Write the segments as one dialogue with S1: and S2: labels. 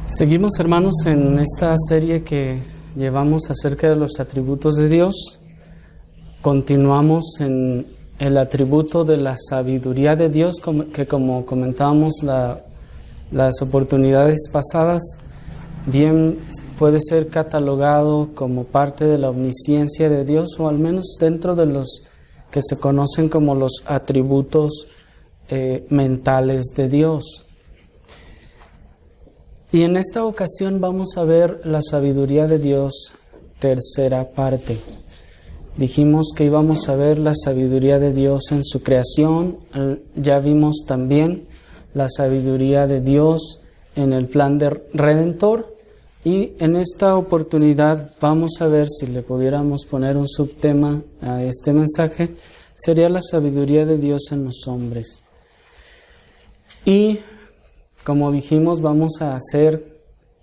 S1: Seguimos, hermanos, en esta serie que llevamos acerca de los atributos de Dios. Continuamos en el atributo de la sabiduría de Dios, que como comentábamos las oportunidades pasadas, bien puede ser catalogado como parte de la omnisciencia de Dios, o al menos dentro de los que se conocen como los atributos mentales de Dios. Y en esta ocasión vamos a ver la sabiduría de Dios, tercera parte. Dijimos que íbamos a ver la sabiduría de Dios en su creación. Ya vimos también la sabiduría de Dios en el plan de redentor. Y en esta oportunidad vamos a ver, si le pudiéramos poner un subtema a este mensaje, sería la sabiduría de Dios en los hombres. Y como dijimos, vamos a hacer,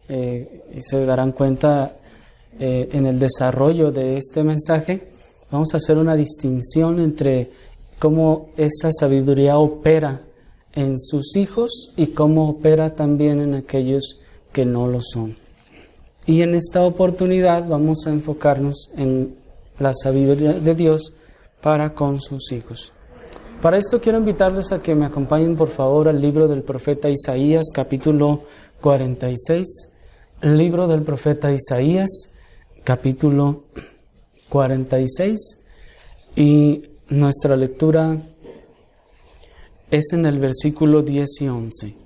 S1: y se darán cuenta en el desarrollo de este mensaje, vamos a hacer una distinción entre cómo esa sabiduría opera en sus hijos y cómo opera también en aquellos que no lo son. Y en esta oportunidad vamos a enfocarnos en la sabiduría de Dios para con sus hijos. Para esto quiero invitarles a que me acompañen por favor al libro del profeta Isaías, capítulo 46. El libro del profeta Isaías, capítulo 46. Y nuestra lectura es en el versículo 10 y 11.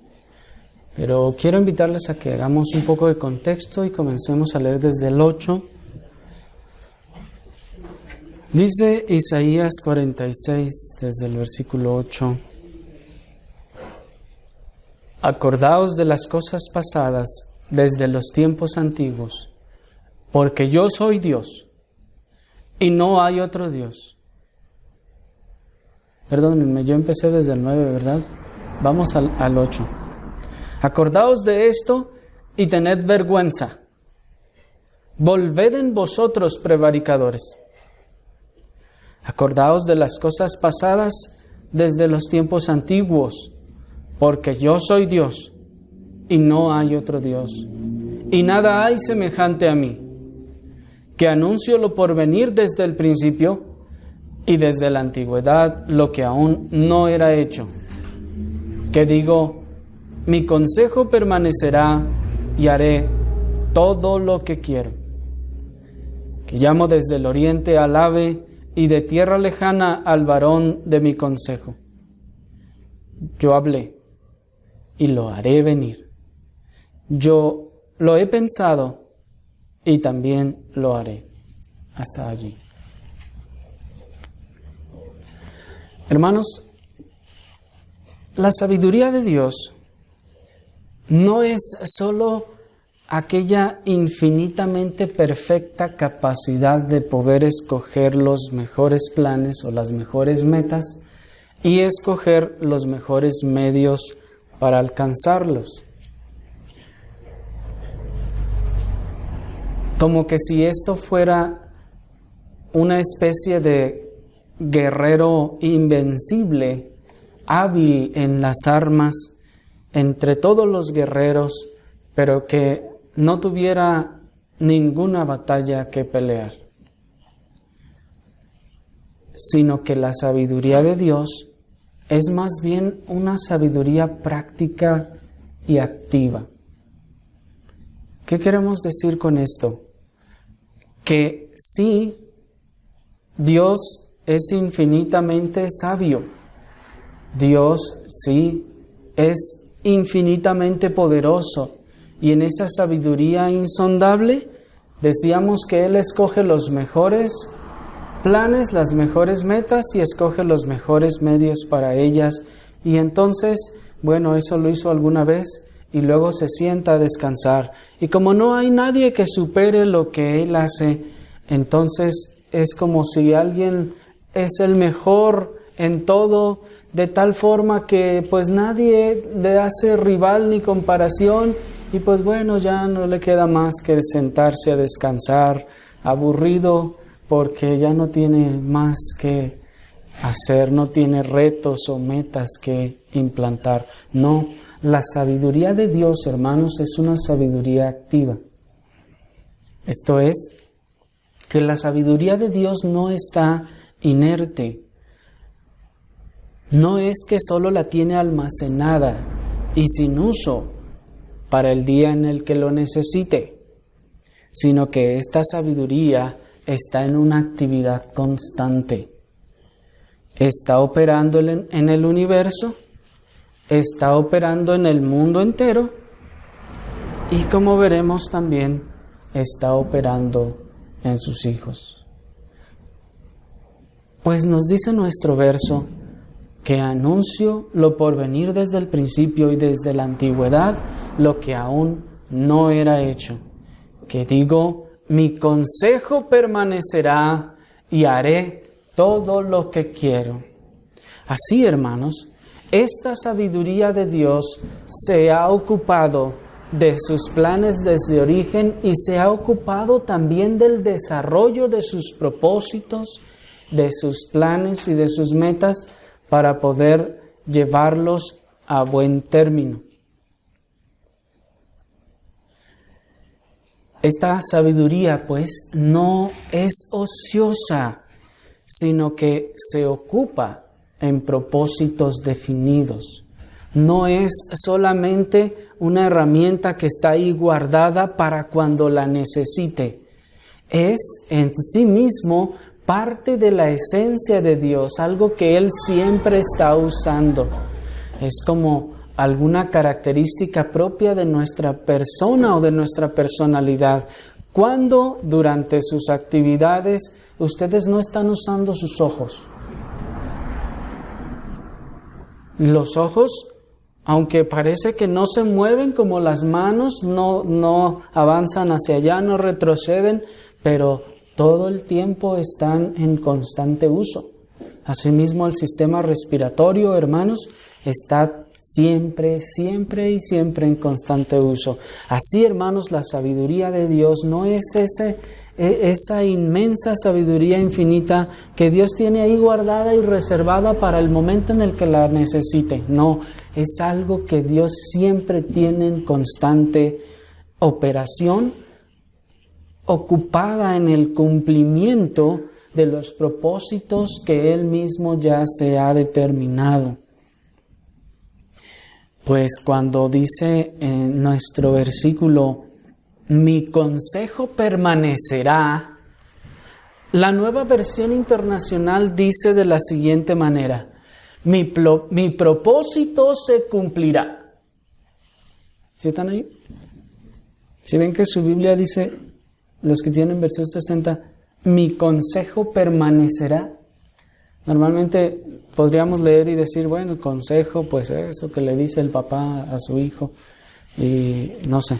S1: Pero quiero invitarles a que hagamos un poco de contexto y comencemos a leer desde el 8. Dice Isaías 46, desde el versículo 8: Acordaos de las cosas pasadas desde los tiempos antiguos, porque yo soy Dios, y no hay otro Dios. Perdónenme, yo empecé desde el 9, ¿verdad? Vamos al 8. Acordaos de esto y tened vergüenza. Volved en vosotros, prevaricadores. Acordaos de las cosas pasadas desde los tiempos antiguos, porque yo soy Dios, y no hay otro Dios, y nada hay semejante a mí, que anuncio lo porvenir desde el principio, y desde la antigüedad lo que aún no era hecho, que digo, mi consejo permanecerá, y haré todo lo que quiero, que llamo desde el oriente al ave, y de tierra lejana al varón de mi consejo. Yo hablé y lo haré venir. Yo lo he pensado y también lo haré. Hasta allí. Hermanos, la sabiduría de Dios no es solo aquella infinitamente perfecta capacidad de poder escoger los mejores planes o las mejores metas y escoger los mejores medios para alcanzarlos. Como que si esto fuera una especie de guerrero invencible, hábil en las armas, entre todos los guerreros, pero que no tuviera ninguna batalla que pelear, sino que la sabiduría de Dios es más bien una sabiduría práctica y activa. ¿Qué queremos decir con esto? Que sí, Dios es infinitamente sabio, Dios sí es infinitamente poderoso, y en esa sabiduría insondable decíamos que Él escoge los mejores planes, las mejores metas y escoge los mejores medios para ellas. Y entonces, bueno, eso lo hizo alguna vez y luego se sienta a descansar. Y como no hay nadie que supere lo que Él hace, entonces es como si alguien es el mejor en todo, de tal forma que pues nadie le hace rival ni comparación. Y pues bueno, ya no le queda más que sentarse a descansar, aburrido, porque ya no tiene más que hacer, no tiene retos o metas que implantar. No, la sabiduría de Dios, hermanos, es una sabiduría activa. Esto es, que la sabiduría de Dios no está inerte. No es que solo la tiene almacenada y sin uso para el día en el que lo necesite, sino que esta sabiduría está en una actividad constante. Está operando en el universo, está operando en el mundo entero y, como veremos también, está operando en sus hijos. Pues nos dice nuestro verso que anuncio lo por venir desde el principio y desde la antigüedad, lo que aún no era hecho. Que digo, mi consejo permanecerá y haré todo lo que quiero. Así, hermanos, esta sabiduría de Dios se ha ocupado de sus planes desde origen y se ha ocupado también del desarrollo de sus propósitos, de sus planes y de sus metas para poder llevarlos a buen término. Esta sabiduría, pues, no es ociosa, sino que se ocupa en propósitos definidos. No es solamente una herramienta que está ahí guardada para cuando la necesite. Es en sí mismo parte de la esencia de Dios, algo que Él siempre está usando. Es como alguna característica propia de nuestra persona o de nuestra personalidad. Cuando durante sus actividades ustedes no están usando sus ojos. Los ojos, aunque parece que no se mueven como las manos, no avanzan hacia allá, no retroceden, pero todo el tiempo están en constante uso. Asimismo, el sistema respiratorio, hermanos, está siempre en constante uso. Así, hermanos, la sabiduría de Dios no es esa inmensa sabiduría infinita que Dios tiene ahí guardada y reservada para el momento en el que la necesite. No, es algo que Dios siempre tiene en constante operación, ocupada en el cumplimiento de los propósitos que Él mismo ya se ha determinado. Pues cuando dice en nuestro versículo, mi consejo permanecerá, la Nueva Versión Internacional dice de la siguiente manera, mi propósito se cumplirá. ¿Sí están ahí? ¿Sí ven que su Biblia dice, los que tienen versión 60, mi consejo permanecerá? Normalmente podríamos leer y decir, bueno, el consejo, pues eso que le dice el papá a su hijo, y no sé.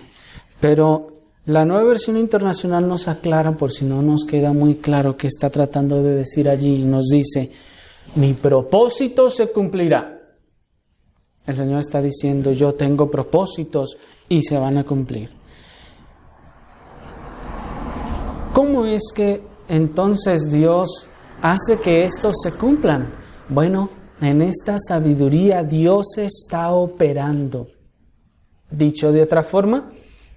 S1: Pero la Nueva Versión Internacional nos aclara, por si no nos queda muy claro qué está tratando de decir allí, y nos dice, mi propósito se cumplirá. El Señor está diciendo, yo tengo propósitos y se van a cumplir. ¿Cómo es que entonces Dios hace que estos se cumplan? Bueno, en esta sabiduría Dios está operando. Dicho de otra forma,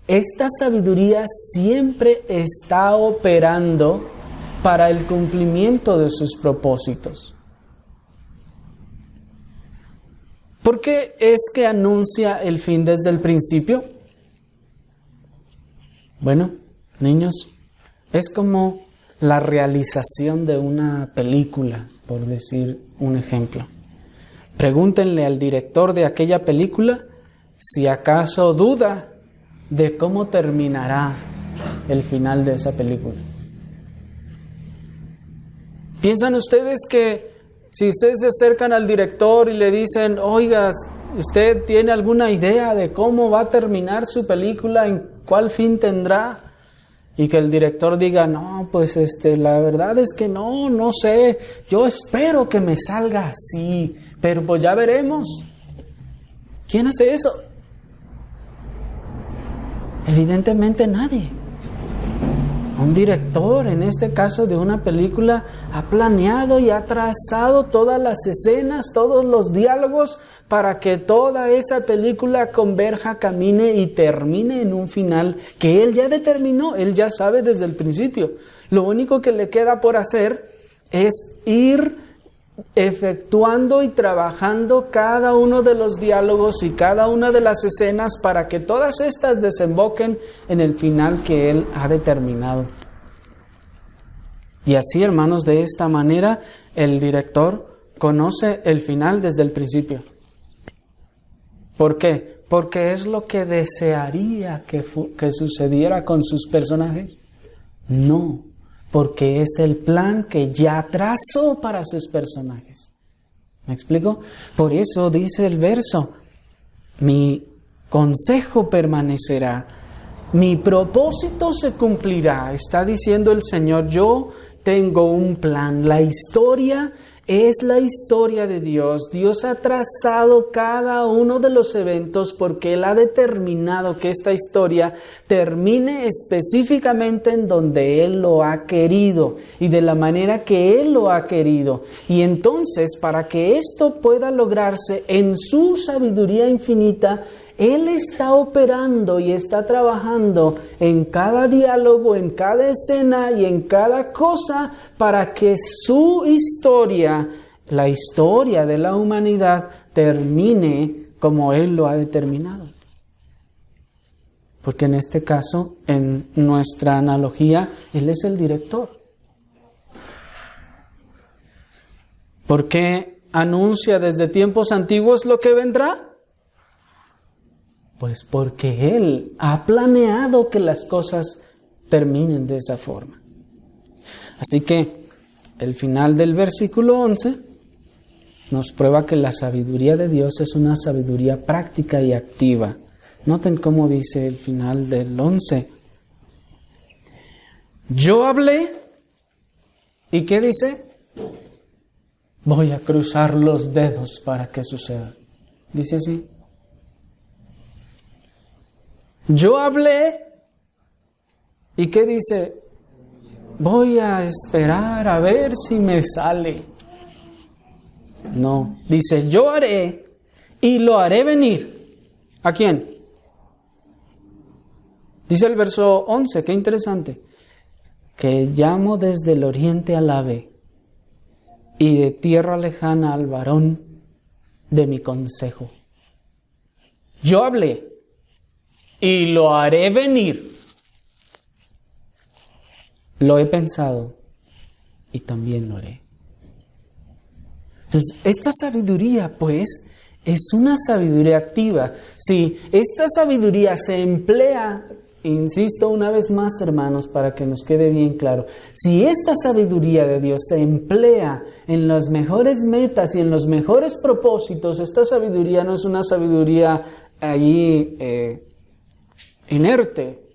S1: esta sabiduría siempre está operando para el cumplimiento de sus propósitos. ¿Por qué es que anuncia el fin desde el principio? Bueno, niños, es como la realización de una película, por decir un ejemplo. Pregúntenle al director de aquella película si acaso duda de cómo terminará el final de esa película. ¿Piensan ustedes que si ustedes se acercan al director y le dicen, oiga, ¿usted tiene alguna idea de cómo va a terminar su película, en cuál fin tendrá? Y que el director diga, no, pues la verdad es que no sé, yo espero que me salga así, pero pues ya veremos. ¿Quién hace eso? Evidentemente nadie. Un director, en este caso de una película, ha planeado y ha trazado todas las escenas, todos los diálogos, para que toda esa película converja, camine y termine en un final que Él ya determinó, Él ya sabe desde el principio. Lo único que le queda por hacer es ir efectuando y trabajando cada uno de los diálogos y cada una de las escenas para que todas estas desemboquen en el final que Él ha determinado. Y así, hermanos, de esta manera el director conoce el final desde el principio. ¿Por qué? Porque es lo que desearía que sucediera con sus personajes. No, porque es el plan que ya trazó para sus personajes. ¿Me explico? Por eso dice el verso: mi consejo permanecerá, mi propósito se cumplirá. Está diciendo el Señor, yo tengo un plan. La historia es la historia de Dios. Dios ha trazado cada uno de los eventos porque Él ha determinado que esta historia termine específicamente en donde Él lo ha querido y de la manera que Él lo ha querido. Y entonces, para que esto pueda lograrse en su sabiduría infinita, Él está operando y está trabajando en cada diálogo, en cada escena y en cada cosa para que su historia, la historia de la humanidad, termine como Él lo ha determinado. Porque en este caso, en nuestra analogía, Él es el director. ¿Por qué anuncia desde tiempos antiguos lo que vendrá? Pues porque Él ha planeado que las cosas terminen de esa forma. Así que el final del versículo 11 nos prueba que la sabiduría de Dios es una sabiduría práctica y activa. Noten cómo dice el final del 11. Yo hablé, ¿y qué dice? Voy a cruzar los dedos para que suceda. Dice así. Yo hablé, ¿y qué dice? Voy a esperar a ver si me sale. No, dice, yo haré y lo haré venir. ¿A quién? Dice el verso 11, qué interesante. Que llamo desde el oriente al ave y de tierra lejana al varón de mi consejo. Yo hablé y lo haré venir. Lo he pensado y también lo haré. Entonces, esta sabiduría, pues, es una sabiduría activa. Si esta sabiduría se emplea, insisto una vez más, hermanos, para que nos quede bien claro, si esta sabiduría de Dios se emplea en las mejores metas y en los mejores propósitos, esta sabiduría no es una sabiduría allí inerte.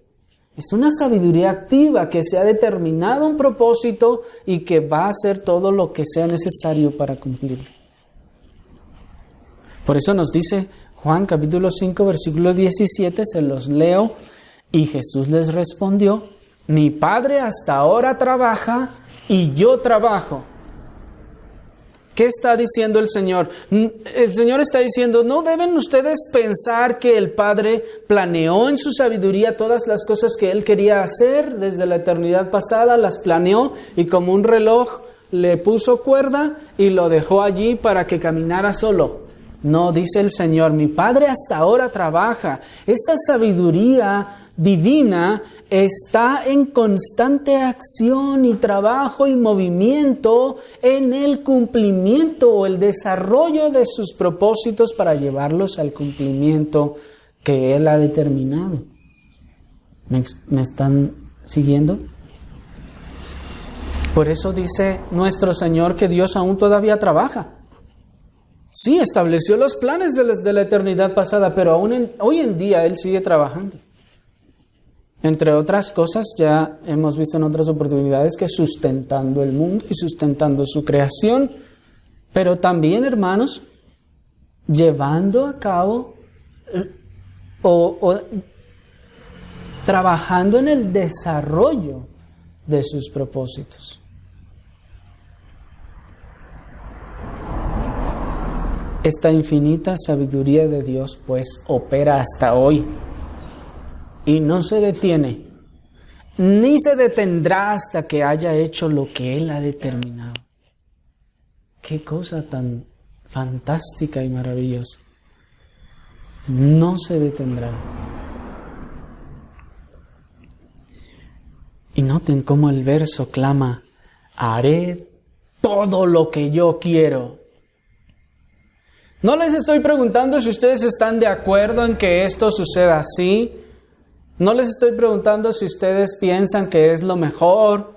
S1: Es una sabiduría activa que se ha determinado un propósito y que va a hacer todo lo que sea necesario para cumplirlo. Por eso nos dice Juan capítulo 5 versículo 17, se los leo, y Jesús les respondió, mi Padre hasta ahora trabaja y yo trabajo. ¿Qué está diciendo el Señor? El Señor está diciendo, no deben ustedes pensar que el Padre planeó en su sabiduría todas las cosas que Él quería hacer desde la eternidad pasada, las planeó y como un reloj le puso cuerda y lo dejó allí para que caminara solo. No, dice el Señor, mi Padre hasta ahora trabaja. Esa sabiduría divina está en constante acción y trabajo y movimiento en el cumplimiento o el desarrollo de sus propósitos para llevarlos al cumplimiento que Él ha determinado. ¿Me están siguiendo? Por eso dice nuestro Señor que Dios aún todavía trabaja. Sí, estableció los planes de la eternidad pasada, pero aún hoy en día Él sigue trabajando. Entre otras cosas, ya hemos visto en otras oportunidades que sustentando el mundo y sustentando su creación, pero también, hermanos, llevando a cabo o trabajando en el desarrollo de sus propósitos. Esta infinita sabiduría de Dios pues opera hasta hoy y no se detiene, ni se detendrá hasta que haya hecho lo que Él ha determinado. Qué cosa tan fantástica y maravillosa. No se detendrá. Y noten cómo el verso clama: haré todo lo que yo quiero. No les estoy preguntando si ustedes están de acuerdo en que esto suceda así. No les estoy preguntando si ustedes piensan que es lo mejor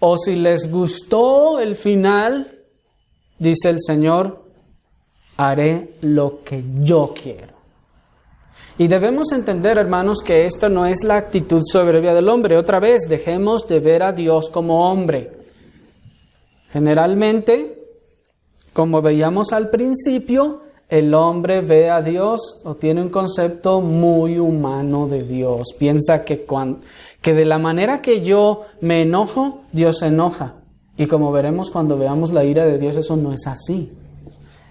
S1: o si les gustó el final. Dice el Señor: haré lo que yo quiero. Y debemos entender, hermanos, que esto no es la actitud soberbia del hombre. Otra vez, dejemos de ver a Dios como hombre. Generalmente, como veíamos al principio, el hombre ve a Dios o tiene un concepto muy humano de Dios. Piensa que de la manera que yo me enojo, Dios se enoja. Y como veremos cuando veamos la ira de Dios, eso no es así.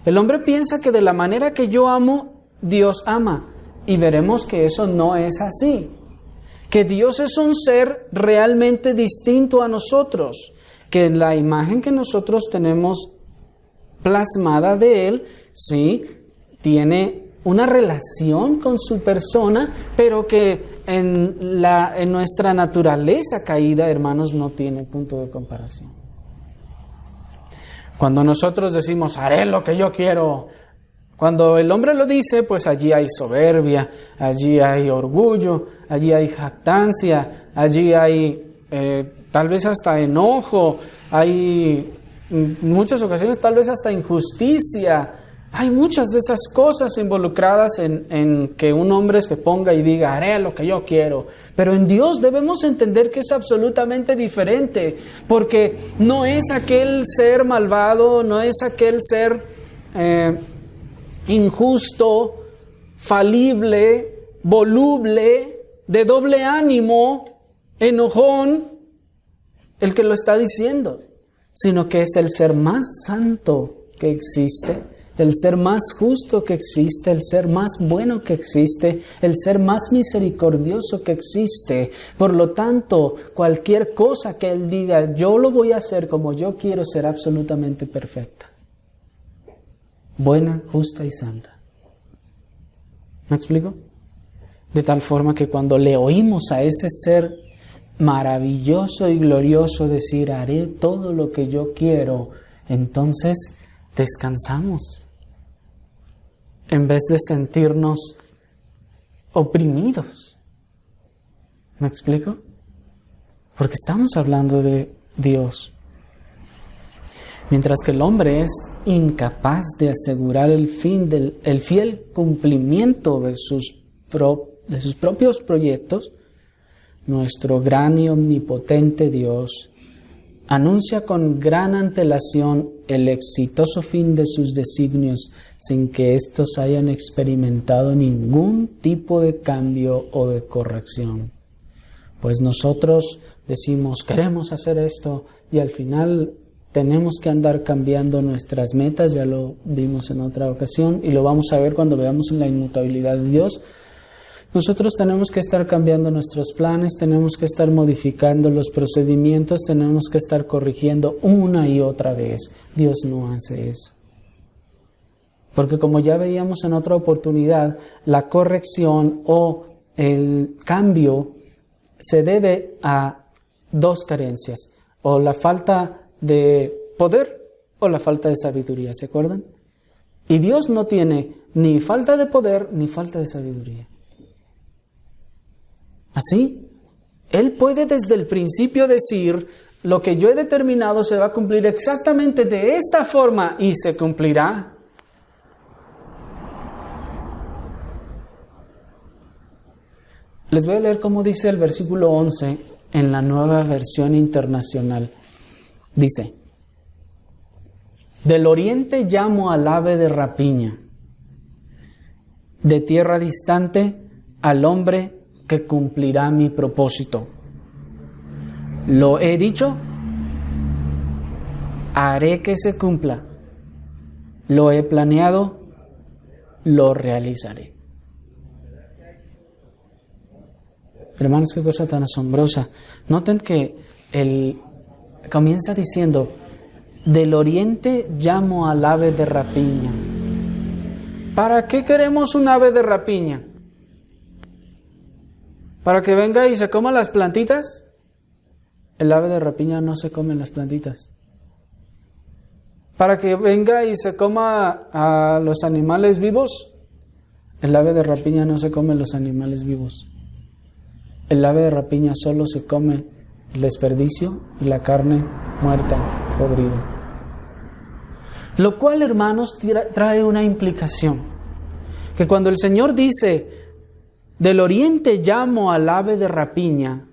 S1: El hombre piensa que de la manera que yo amo, Dios ama. Y veremos que eso no es así. Que Dios es un ser realmente distinto a nosotros. Que en la imagen que nosotros tenemos plasmada de Él, sí, tiene una relación con su persona, pero que en nuestra naturaleza caída, hermanos, no tiene punto de comparación. Cuando nosotros decimos, haré lo que yo quiero, cuando el hombre lo dice, pues allí hay soberbia, allí hay orgullo, allí hay jactancia, allí hay tal vez hasta enojo, hay en muchas ocasiones tal vez hasta injusticia. Hay muchas de esas cosas involucradas en que un hombre se ponga y diga, haré lo que yo quiero. Pero en Dios debemos entender que es absolutamente diferente, porque no es aquel ser malvado, no es aquel ser injusto, falible, voluble, de doble ánimo, enojón, el que lo está diciendo, sino que es el ser más santo que existe, el ser más justo que existe, el ser más bueno que existe, el ser más misericordioso que existe. Por lo tanto, cualquier cosa que Él diga, yo lo voy a hacer como yo quiero, será absolutamente perfecta, buena, justa y santa. ¿Me explico? De tal forma que cuando le oímos a ese ser maravilloso y glorioso decir, haré todo lo que yo quiero, entonces descansamos. En vez de sentirnos oprimidos. ¿Me explico? Porque estamos hablando de Dios. Mientras que el hombre es incapaz de asegurar el fiel cumplimiento de sus propios proyectos, nuestro gran y omnipotente Dios anuncia con gran antelación el exitoso fin de sus designios sin que éstos hayan experimentado ningún tipo de cambio o de corrección. Pues nosotros decimos, queremos hacer esto, y al final tenemos que andar cambiando nuestras metas. Ya lo vimos en otra ocasión y lo vamos a ver cuando veamos en la inmutabilidad de Dios. Nosotros tenemos que estar cambiando nuestros planes, tenemos que estar modificando los procedimientos, tenemos que estar corrigiendo una y otra vez. Dios no hace eso. Porque como ya veíamos en otra oportunidad, la corrección o el cambio se debe a dos carencias, o la falta de poder o la falta de sabiduría, ¿se acuerdan? Y Dios no tiene ni falta de poder ni falta de sabiduría. Así, Él puede desde el principio decir, lo que yo he determinado se va a cumplir exactamente de esta forma y se cumplirá. Les voy a leer cómo dice el versículo 11 en la Nueva Versión Internacional. Dice, del oriente llamo al ave de rapiña, de tierra distante al hombre que cumplirá mi propósito. Lo he dicho, haré que se cumpla. Lo he planeado, lo realizaré. Hermanos, qué cosa tan asombrosa. Noten que comienza diciendo, del oriente llamo al ave de rapiña. ¿Para qué queremos un ave de rapiña? ¿Para que venga y se coma las plantitas? El ave de rapiña no se come las plantitas. ¿Para que venga y se coma a los animales vivos? El ave de rapiña no se come los animales vivos. El ave de rapiña solo se come el desperdicio y la carne muerta, podrida. Lo cual, hermanos, trae una implicación. Que cuando el Señor dice, del oriente llamo al ave de rapiña,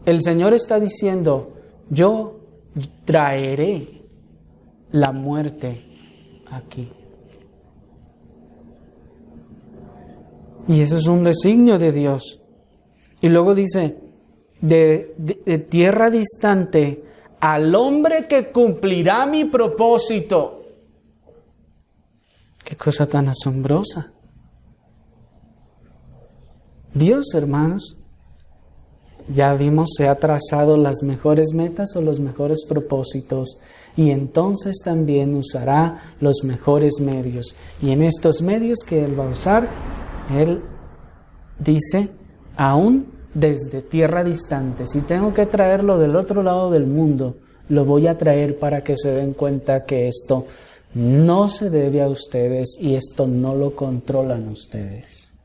S1: el Señor está diciendo, yo traeré la muerte aquí. Y eso es un designio de Dios. Y luego dice, de tierra distante, al hombre que cumplirá mi propósito. Qué cosa tan asombrosa. Dios, hermanos, ya vimos, se ha trazado las mejores metas o los mejores propósitos, y entonces también usará los mejores medios. Y en estos medios que Él va a usar, Él dice, aún desde tierra distante, si tengo que traerlo del otro lado del mundo, lo voy a traer para que se den cuenta que esto no se debe a ustedes y esto no lo controlan ustedes.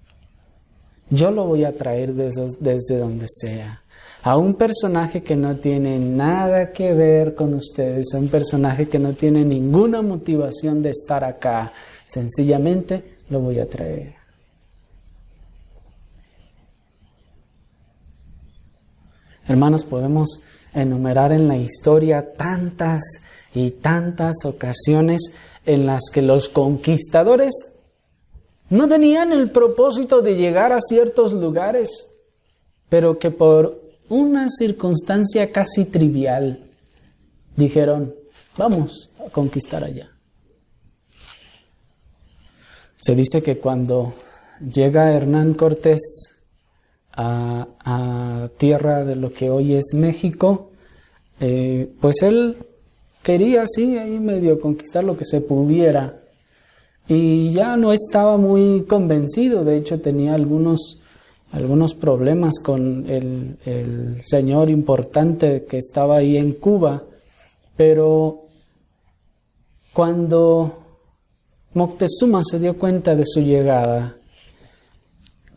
S1: Yo lo voy a traer desde donde sea. A un personaje que no tiene nada que ver con ustedes, a un personaje que no tiene ninguna motivación de estar acá, sencillamente lo voy a traer. Hermanos, podemos enumerar en la historia tantas y tantas ocasiones en las que los conquistadores no tenían el propósito de llegar a ciertos lugares, pero que por una circunstancia casi trivial dijeron, vamos a conquistar allá. Se dice que cuando llega Hernán Cortés a tierra de lo que hoy es México, pues él quería así ahí medio conquistar lo que se pudiera y ya no estaba muy convencido. De hecho tenía algunos problemas con el señor importante que estaba ahí en Cuba, pero cuando Moctezuma se dio cuenta de su llegada,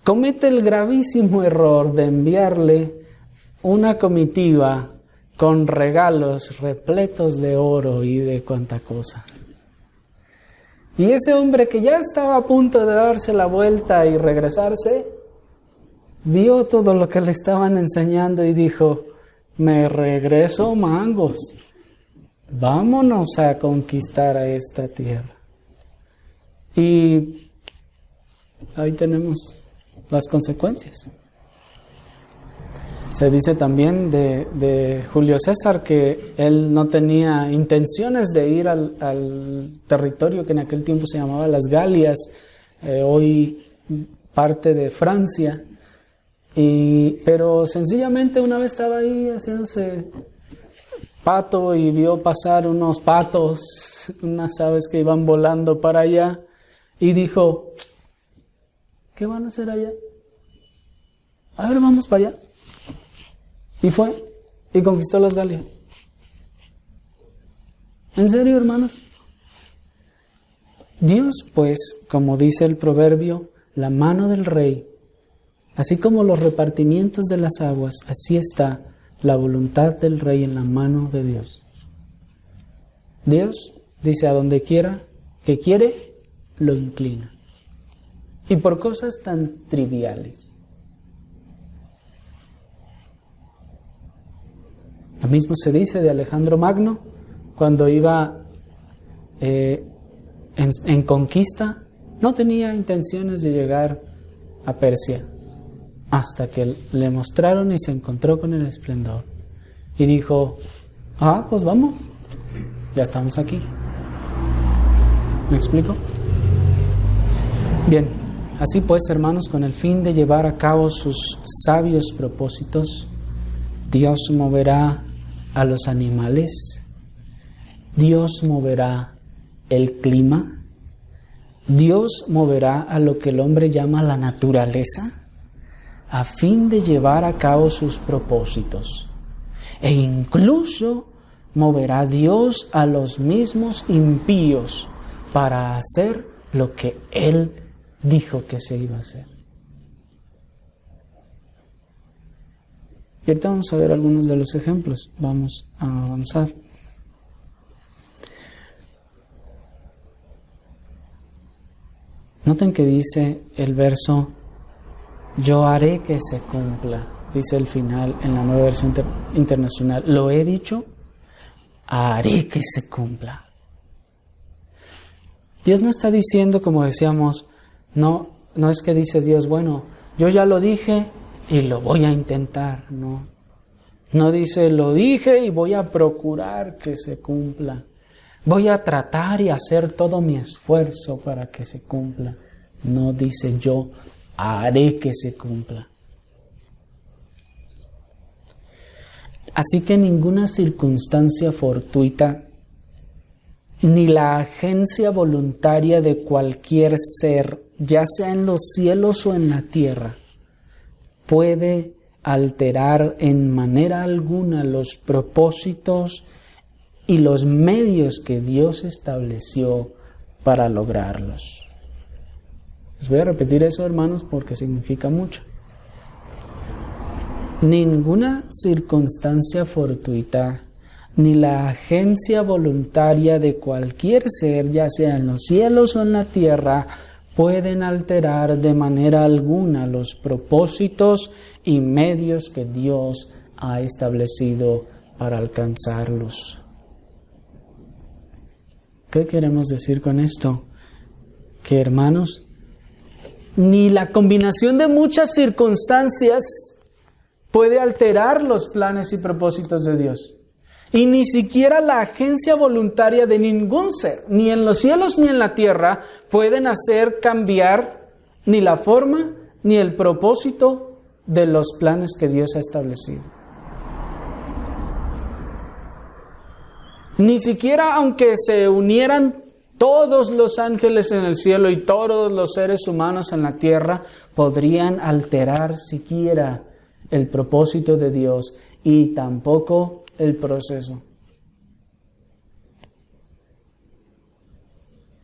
S1: comete el gravísimo error de enviarle una comitiva con regalos repletos de oro y de cuanta cosa. Y ese hombre que ya estaba a punto de darse la vuelta y regresarse, vio todo lo que le estaban enseñando y dijo, me regreso mangos, vámonos a conquistar a esta tierra. Y ahí tenemos las consecuencias. Se dice también de Julio César que él no tenía intenciones de ir al territorio que en aquel tiempo se llamaba las Galias, hoy parte de Francia, pero sencillamente una vez estaba ahí haciéndose pato y vio pasar unos patos, unas aves que iban volando para allá y dijo, ¿qué van a hacer allá? A ver, vamos para allá. Y fue y conquistó las Galias. ¿En serio, hermanos? Dios, pues, como dice el proverbio, la mano del rey, así como los repartimientos de las aguas, así está la voluntad del rey en la mano de Dios. Dios dice a donde quiera que quiere, lo inclina. Y por cosas tan triviales. Lo mismo se dice de Alejandro Magno, cuando iba en conquista, no tenía intenciones de llegar a Persia, hasta que le mostraron y se encontró con el esplendor. Y dijo, pues vamos, ya estamos aquí. ¿Me explico? Bien, así pues, hermanos, con el fin de llevar a cabo sus sabios propósitos, Dios moverá a los animales, Dios moverá el clima, Dios moverá a lo que el hombre llama la naturaleza, a fin de llevar a cabo sus propósitos. E incluso moverá Dios a los mismos impíos para hacer lo que Él dijo que se iba a hacer. Y ahorita vamos a ver algunos de los ejemplos. Vamos a avanzar. Noten que dice el verso, yo haré que se cumpla. Dice el final en la Nueva Versión Internacional, lo he dicho, haré que se cumpla. Dios no está diciendo, como decíamos, no es que dice Dios, bueno, yo ya lo dije y lo voy a intentar, no. No dice, lo dije y voy a procurar que se cumpla. Voy a tratar y hacer todo mi esfuerzo para que se cumpla. No dice, yo haré que se cumpla. Así que ninguna circunstancia fortuita, ni la agencia voluntaria de cualquier ser, ya sea en los cielos o en la tierra, puede alterar en manera alguna los propósitos y los medios que Dios estableció para lograrlos. Les voy a repetir eso, hermanos, porque significa mucho. Ninguna circunstancia fortuita, ni la agencia voluntaria de cualquier ser, ya sea en los cielos o en la tierra, pueden alterar de manera alguna los propósitos y medios que Dios ha establecido para alcanzarlos. ¿Qué queremos decir con esto? Que, hermanos, ni la combinación de muchas circunstancias puede alterar los planes y propósitos de Dios. Y ni siquiera la agencia voluntaria de ningún ser, ni en los cielos ni en la tierra, pueden hacer cambiar ni la forma ni el propósito de los planes que Dios ha establecido. Ni siquiera aunque se unieran todos los ángeles en el cielo y todos los seres humanos en la tierra, podrían alterar siquiera el propósito de Dios y tampoco el proceso.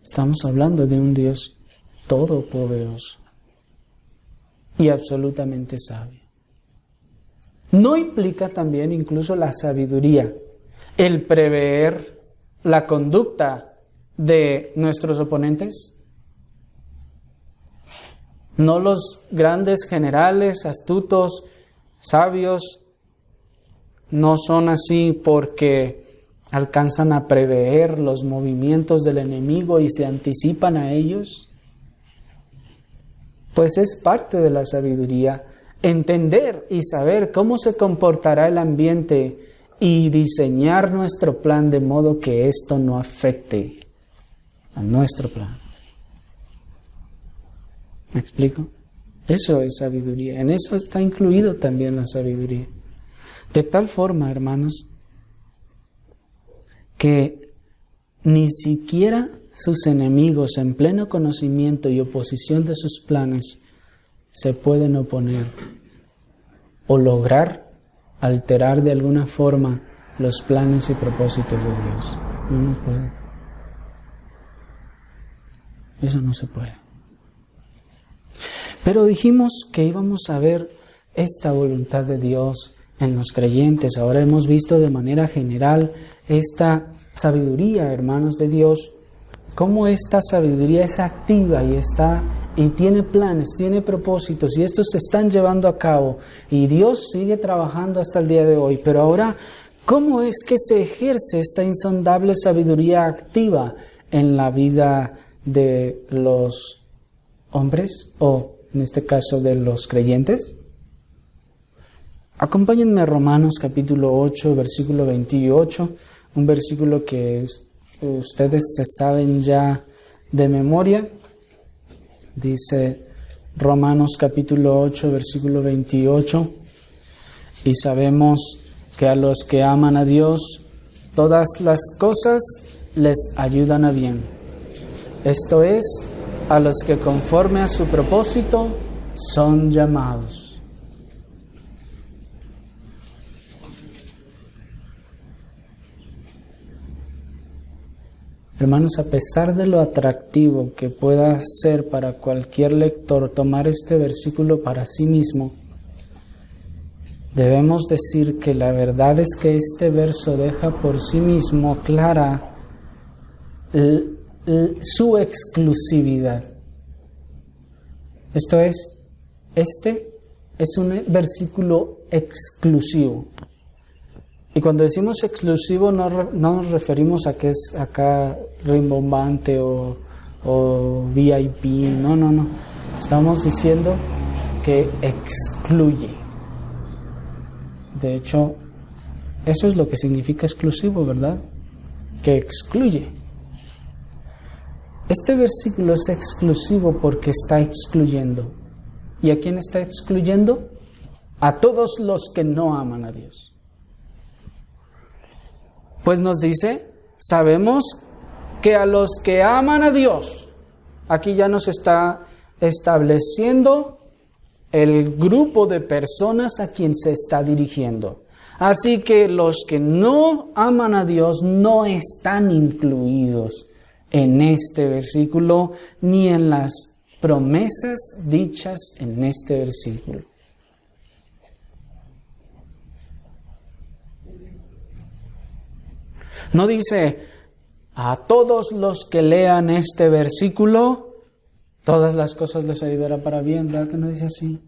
S1: Estamos hablando de un Dios todopoderoso y absolutamente sabio. ¿No implica también incluso la sabiduría el prever la conducta de nuestros oponentes? ¿No los grandes generales, astutos, sabios, no son así porque alcanzan a prever los movimientos del enemigo y se anticipan a ellos? Pues es parte de la sabiduría entender y saber cómo se comportará el ambiente y diseñar nuestro plan de modo que esto no afecte a nuestro plan. ¿Me explico? Eso es sabiduría. En eso está incluido también la sabiduría. De tal forma, hermanos, que ni siquiera sus enemigos, en pleno conocimiento y oposición de sus planes, se pueden oponer o lograr alterar de alguna forma los planes y propósitos de Dios. No puede. Eso no se puede. Pero dijimos que íbamos a ver esta voluntad de Dios en los creyentes. Ahora hemos visto de manera general esta sabiduría, hermanos de Dios, cómo esta sabiduría es activa y tiene planes, tiene propósitos, y estos se están llevando a cabo, y Dios sigue trabajando hasta el día de hoy. Pero ahora, ¿cómo es que se ejerce esta insondable sabiduría activa en la vida de los hombres, o en este caso de los creyentes? Acompáñenme a Romanos capítulo 8, versículo 28, un versículo que ustedes se saben ya de memoria. Dice Romanos capítulo 8, versículo 28. Y sabemos que a los que aman a Dios, todas las cosas les ayudan a bien. Esto es, a los que conforme a su propósito son llamados. Hermanos, a pesar de lo atractivo que pueda ser para cualquier lector tomar este versículo para sí mismo, debemos decir que la verdad es que este verso deja por sí mismo clara su exclusividad. Esto es, este es un versículo exclusivo. Y cuando decimos exclusivo no nos referimos a que es acá rimbombante o VIP, no. Estamos diciendo que excluye. De hecho, eso es lo que significa exclusivo, ¿verdad? Que excluye. Este versículo es exclusivo porque está excluyendo. ¿Y a quién está excluyendo? A todos los que no aman a Dios. Pues nos dice, sabemos que a los que aman a Dios, aquí ya nos está estableciendo el grupo de personas a quien se está dirigiendo. Así que los que no aman a Dios no están incluidos en este versículo ni en las promesas dichas en este versículo. No dice, a todos los que lean este versículo, todas las cosas les ayudarán para bien, ¿verdad que no dice así?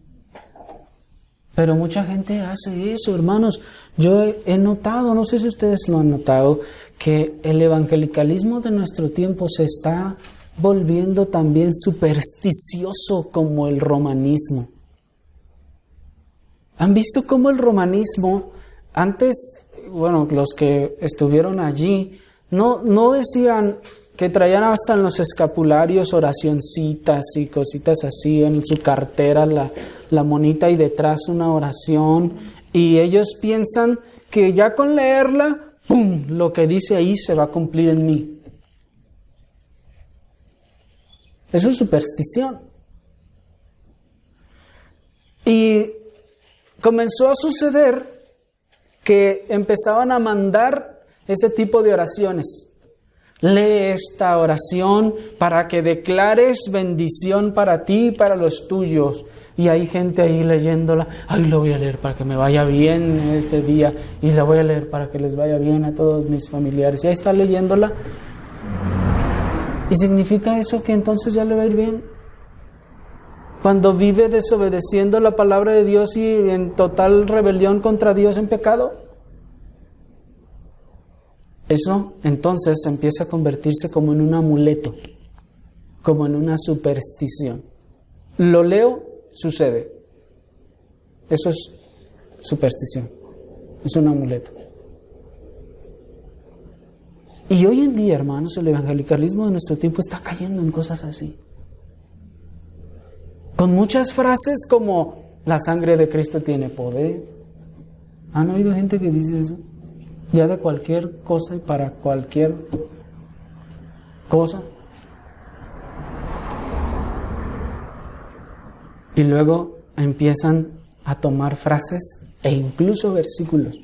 S1: Pero mucha gente hace eso, hermanos. Yo he notado, no sé si ustedes lo han notado, que el evangelicalismo de nuestro tiempo se está volviendo también supersticioso como el romanismo. ¿Han visto cómo el romanismo, antes, bueno, los que estuvieron allí, no decían que traían hasta en los escapularios oracioncitas y cositas así, en su cartera la monita y detrás una oración, y ellos piensan que ya con leerla, ¡pum!, lo que dice ahí se va a cumplir en mí. Eso es superstición. Y comenzó a suceder que empezaban a mandar ese tipo de oraciones. Lee esta oración para que declares bendición para ti y para los tuyos. Y hay gente ahí leyéndola. Ay, lo voy a leer para que me vaya bien este día. Y la voy a leer para que les vaya bien a todos mis familiares. Y ahí está leyéndola. ¿Y significa eso que entonces ya le va a ir bien? Cuando vive desobedeciendo la palabra de Dios y en total rebelión contra Dios en pecado. Eso entonces empieza a convertirse como en un amuleto, como en una superstición. Lo leo, sucede. Eso es superstición, es un amuleto. Y hoy en día, hermanos, el evangelicalismo de nuestro tiempo está cayendo en cosas así. Con muchas frases como, la sangre de Cristo tiene poder. ¿Han oído gente que dice eso? Ya de cualquier cosa y para cualquier cosa. Y luego empiezan a tomar frases e incluso versículos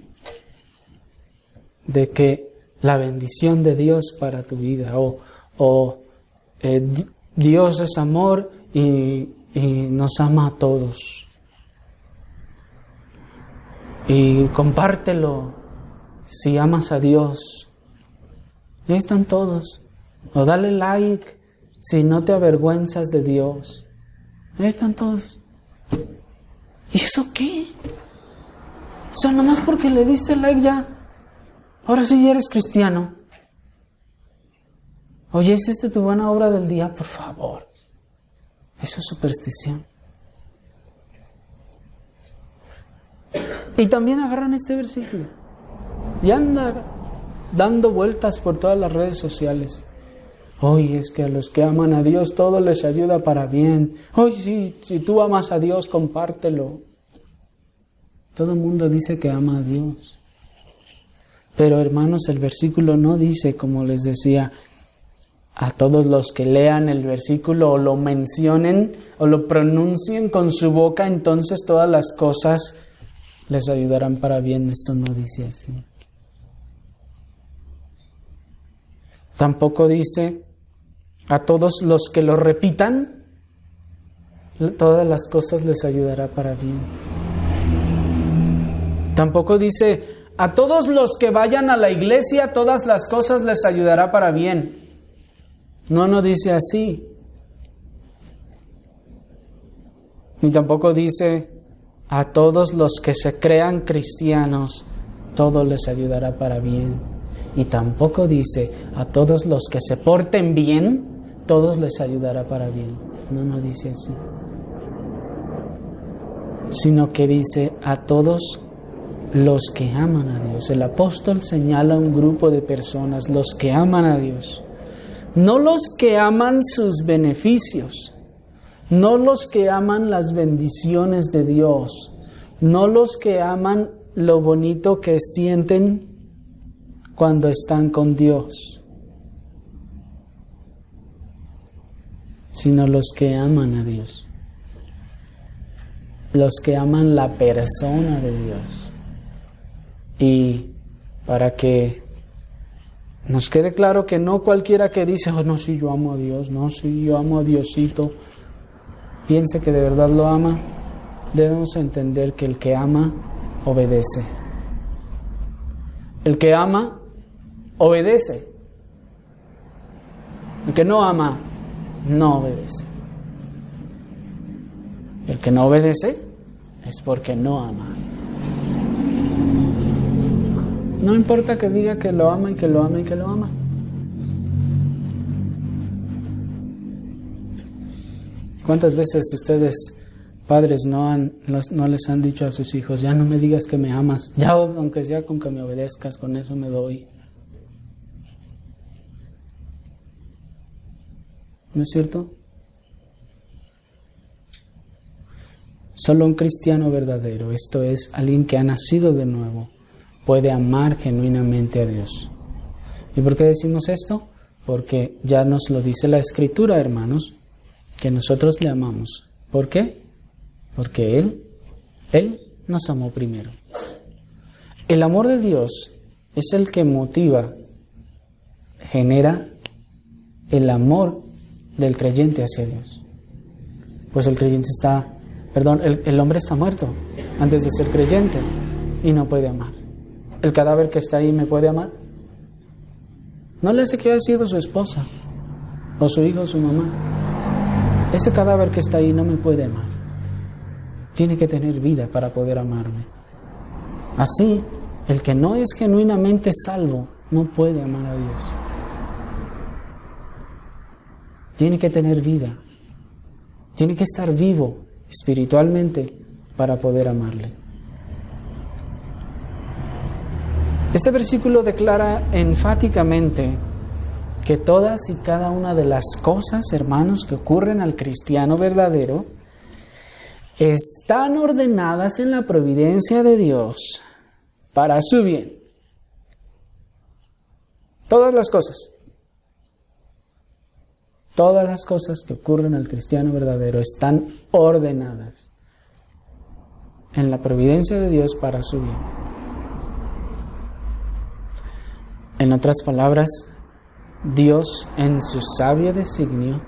S1: de que la bendición de Dios para tu vida o Dios es amor y nos ama a todos. Y compártelo si amas a Dios. Ahí están todos. O dale like si no te avergüenzas de Dios. Ahí están todos. ¿Y eso qué? O sea, nomás porque le diste like ya, ahora sí ya eres cristiano. Oye, ¿hiciste tu buena obra del día? Por favor. Eso es superstición. Y también agarran este versículo y anda dando vueltas por todas las redes sociales. Hoy es que a los que aman a Dios todo les ayuda para bien. Hoy si tú amas a Dios, compártelo. Todo el mundo dice que ama a Dios. Pero hermanos, el versículo no dice, como les decía, a todos los que lean el versículo o lo mencionen o lo pronuncien con su boca, entonces todas las cosas les ayudarán para bien. Esto no dice así. Tampoco dice a todos los que lo repitan, todas las cosas les ayudará para bien. Tampoco dice a todos los que vayan a la iglesia, todas las cosas les ayudará para bien. No dice así. Ni tampoco dice a todos los que se crean cristianos, todo les ayudará para bien. Y tampoco dice a todos los que se porten bien, todos les ayudará para bien. No dice así. Sino que dice a todos los que aman a Dios. El apóstol señala un grupo de personas, los que aman a Dios. No los que aman sus beneficios, no los que aman las bendiciones de Dios, no los que aman lo bonito que sienten cuando están con Dios, sino los que aman a Dios, los que aman la persona de Dios. Y para que nos quede claro que no cualquiera que dice, oh no, sí, yo amo a Dios, no, sí, yo amo a Diosito, piense que de verdad lo ama, debemos entender que el que ama, obedece. El que ama, obedece. El que no ama, no obedece. El que no obedece es porque no ama. No importa que diga que lo ama y que lo ama y que lo ama. ¿Cuántas veces ustedes, padres, no les han dicho a sus hijos, ya no me digas que me amas, ya aunque sea con que me obedezcas, con eso me doy? ¿No es cierto? Solo un cristiano verdadero, esto es, alguien que ha nacido de nuevo, puede amar genuinamente a Dios. ¿Y por qué decimos esto? Porque ya nos lo dice la Escritura, hermanos, que nosotros le amamos. ¿Por qué? Porque Él nos amó primero. El amor de Dios es el que motiva, genera el amor del creyente hacia Dios. Pues el creyente el hombre está muerto antes de ser creyente y no puede amar. ¿El cadáver que está ahí me puede amar? No le hace que haya sido su esposa, o su hijo, o su mamá. Ese cadáver que está ahí no me puede amar. Tiene que tener vida para poder amarme. Así, el que no es genuinamente salvo no puede amar a Dios. Tiene que tener vida. Tiene que estar vivo espiritualmente para poder amarle. Este versículo declara enfáticamente que todas y cada una de las cosas, hermanos, que ocurren al cristiano verdadero, están ordenadas en la providencia de Dios para su bien. Todas las cosas que ocurren al cristiano verdadero están ordenadas en la providencia de Dios para su bien. En otras palabras, Dios en su sabio designio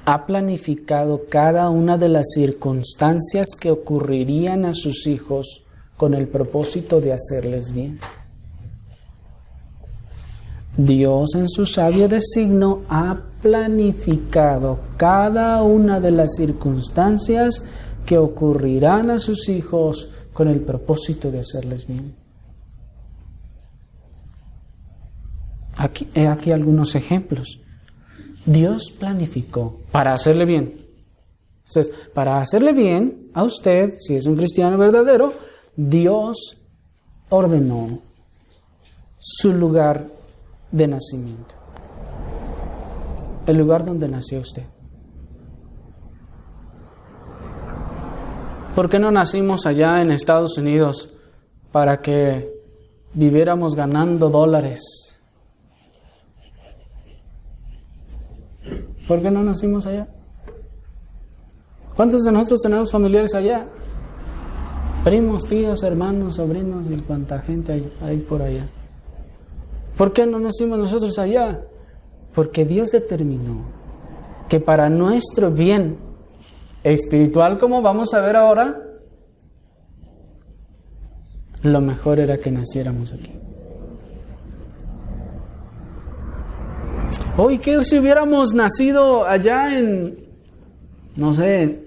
S1: ha planificado cada una de las circunstancias que ocurrirían a sus hijos con el propósito de hacerles bien. Dios en su sabio designio ha planificado cada una de las circunstancias que ocurrirán a sus hijos con el propósito de hacerles bien. He aquí algunos ejemplos. Dios planificó para hacerle bien. Entonces, para hacerle bien a usted, si es un cristiano verdadero, Dios ordenó su lugar de nacimiento. el lugar donde nació usted? ¿Por qué no nacimos allá en Estados Unidos para que viviéramos ganando dólares? ¿Por qué no nacimos allá? ¿Cuántos de nosotros tenemos familiares allá? Primos, tíos, hermanos, sobrinos y cuánta gente hay por allá. ¿Por qué no nacimos nosotros allá? Porque Dios determinó que para nuestro bien espiritual, como vamos a ver ahora, lo mejor era que naciéramos aquí. Hoy, ¿qué si hubiéramos nacido allá en, no sé,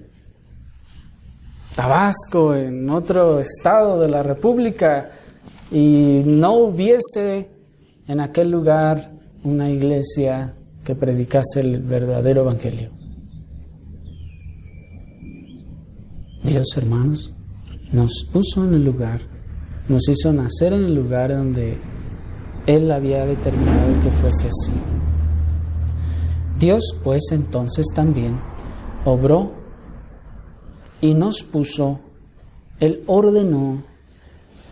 S1: Tabasco, en otro estado de la República, y no hubiese en aquel lugar una iglesia que predicase el verdadero evangelio? Dios, hermanos, nos puso en el lugar, nos hizo nacer en el lugar donde Él había determinado que fuese así. Dios, pues, entonces también obró y nos puso, Él ordenó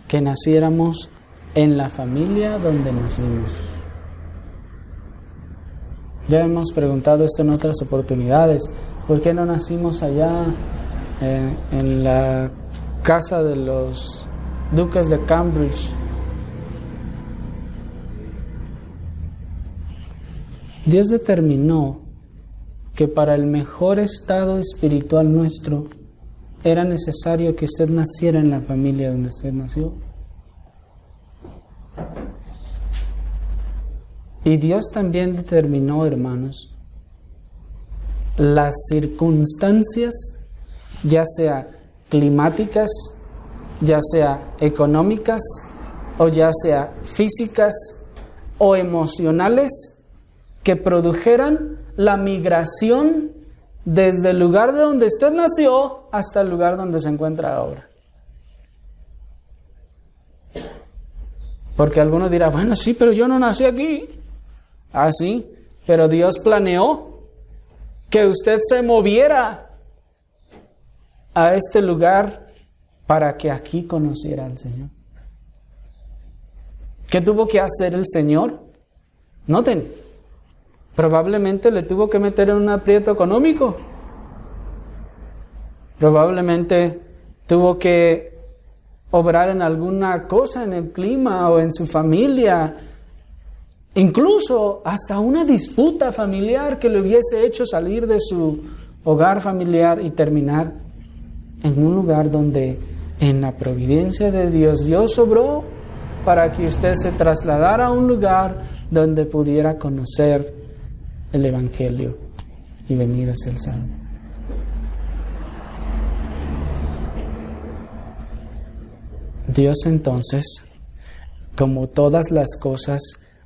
S1: que naciéramos en la familia donde nacimos. Ya hemos preguntado esto en otras oportunidades. ¿Por qué no nacimos allá en la casa de los duques de Cambridge? Dios determinó que para el mejor estado espiritual nuestro era necesario que usted naciera en la familia donde usted nació. Y Dios también determinó, hermanos, las circunstancias, ya sea climáticas, ya sea económicas, o ya sea físicas o emocionales, que produjeran la migración desde el lugar de donde usted nació hasta el lugar donde se encuentra ahora. Porque alguno dirá, bueno, sí, pero yo no nací aquí. Ah, sí, pero Dios planeó que usted se moviera a este lugar para que aquí conociera al Señor. ¿Qué tuvo que hacer el Señor? Noten, probablemente le tuvo que meter en un aprieto económico. Probablemente tuvo que obrar en alguna cosa, en el clima o en su familia. Incluso hasta una disputa familiar que le hubiese hecho salir de su hogar familiar y terminar en un lugar donde en la providencia de Dios, Dios obró para que usted se trasladara a un lugar donde pudiera conocer el Evangelio y venir hacia el Salmo. Dios entonces, como todas las cosas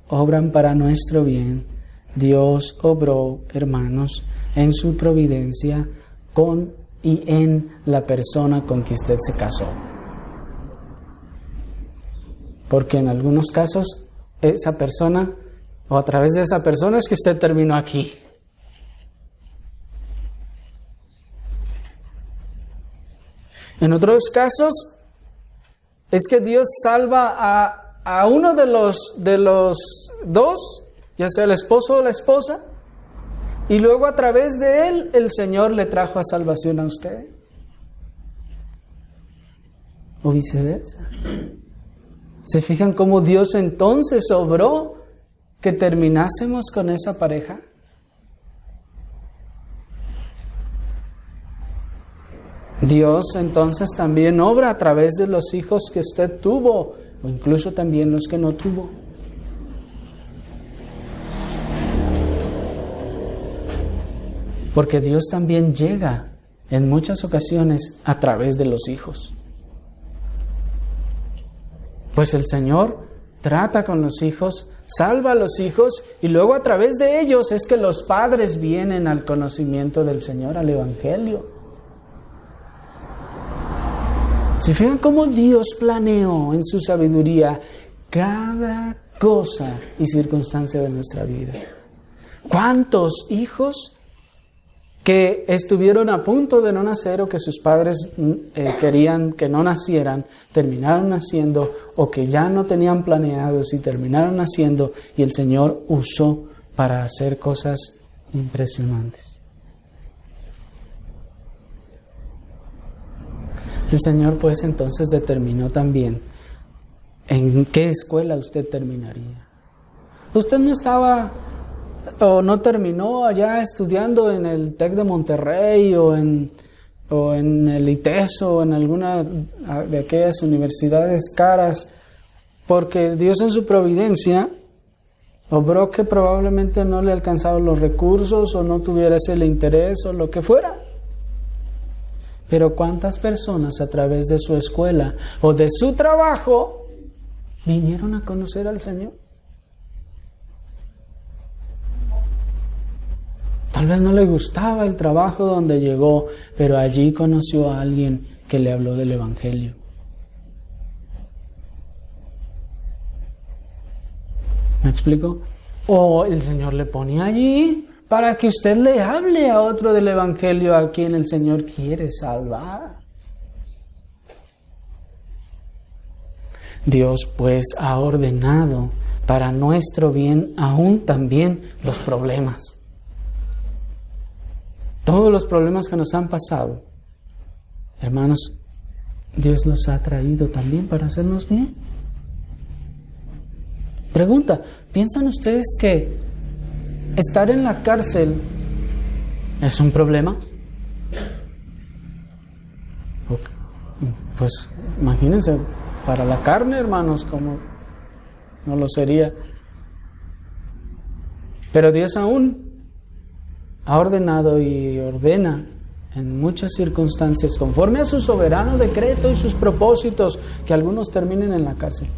S1: obran para nuestro bien, Dios obró, hermanos, en su providencia con y en la persona con que usted se casó. Porque en algunos casos, esa persona, o a través de esa persona, es que usted terminó aquí. En otros casos, es que Dios salva a uno de los dos, ya sea el esposo o la esposa, y luego a través de él el Señor le trajo a salvación a usted. O viceversa. ¿Se fijan cómo Dios entonces obró que terminásemos con esa pareja? Dios entonces también obra a través de los hijos que usted tuvo, o incluso también los que no tuvo. Porque Dios también llega en muchas ocasiones a través de los hijos. Pues el Señor trata con los hijos, salva a los hijos, y luego a través de ellos es que los padres vienen al conocimiento del Señor, al Evangelio. ¿Se fijan cómo Dios planeó en su sabiduría cada cosa y circunstancia de nuestra vida? ¿Cuántos hijos que estuvieron a punto de no nacer o que sus padres querían que no nacieran, terminaron naciendo, o que ya no tenían planeados y terminaron naciendo, y el Señor usó para hacer cosas impresionantes? El Señor pues entonces determinó también en qué escuela usted terminaría. Usted no estaba o no terminó allá estudiando en el TEC de Monterrey o en el ITESO o en alguna de aquellas universidades caras, porque Dios en su providencia obró que probablemente no le alcanzaban los recursos o no tuviera ese interés o lo que fuera. Pero ¿cuántas personas a través de su escuela o de su trabajo vinieron a conocer al Señor? Tal vez no le gustaba el trabajo donde llegó, pero allí conoció a alguien que le habló del Evangelio. ¿Me explico? O el Señor le pone allí para que usted le hable a otro del Evangelio a quien el Señor quiere salvar. Dios pues ha ordenado para nuestro bien aún también los problemas. Todos los problemas que nos han pasado, hermanos, Dios los ha traído también para hacernos bien. Pregunta, ¿piensan ustedes que estar en la cárcel es un problema? Pues imagínense, para la carne, hermanos, como no lo sería. Pero Dios aún ha ordenado y ordena en muchas circunstancias, conforme a su soberano decreto y sus propósitos, que algunos terminen en la cárcel.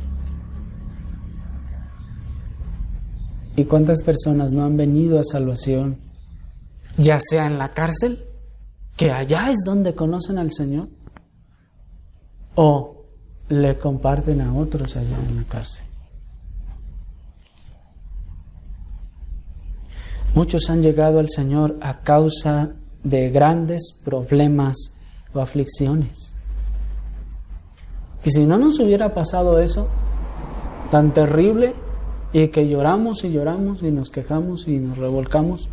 S1: ¿Y cuántas personas no han venido a salvación, ya sea en la cárcel, que allá es donde conocen al Señor, o le comparten a otros allá en la cárcel? Muchos han llegado al Señor a causa de grandes problemas o aflicciones. Y si no nos hubiera pasado eso tan terrible, y que lloramos y lloramos y nos quejamos y nos revolcamos,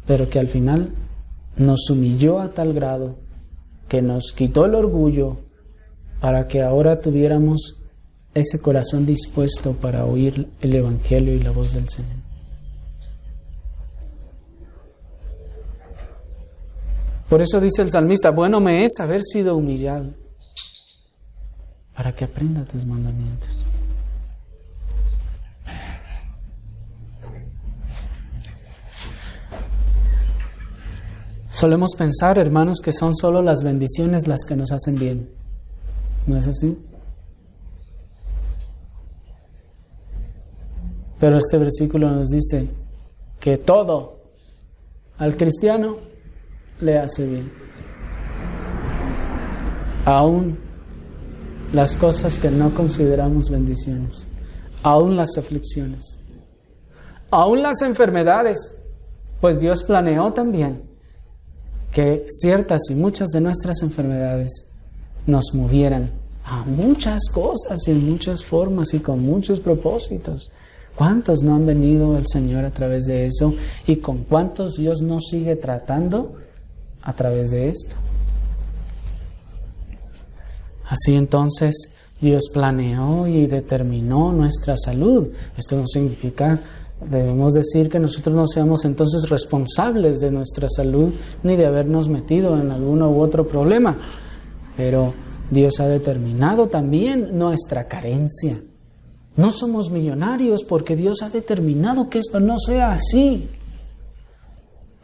S1: pero que al final nos humilló a tal grado que nos quitó el orgullo para que ahora tuviéramos ese corazón dispuesto para oír el Evangelio y la voz del Señor. Por eso dice el salmista: bueno me es haber sido humillado, para que aprenda tus mandamientos. Solemos pensar, hermanos, que son solo las bendiciones las que nos hacen bien. ¿No es así? Pero este versículo nos dice que todo al cristiano le hace bien. Aún las cosas que no consideramos bendiciones, aún las aflicciones, aún las enfermedades, pues Dios planeó también que ciertas y muchas de nuestras enfermedades nos movieran a muchas cosas y en muchas formas y con muchos propósitos. ¿Cuántos no han venido al Señor a través de eso? ¿Y con cuántos Dios nos sigue tratando a través de esto? Así entonces Dios planeó y determinó nuestra salud. Esto no significa, debemos decir, que nosotros no seamos entonces responsables de nuestra salud ni de habernos metido en alguno u otro problema. Pero Dios ha determinado también nuestra carencia. No somos millonarios porque Dios ha determinado que esto no sea así.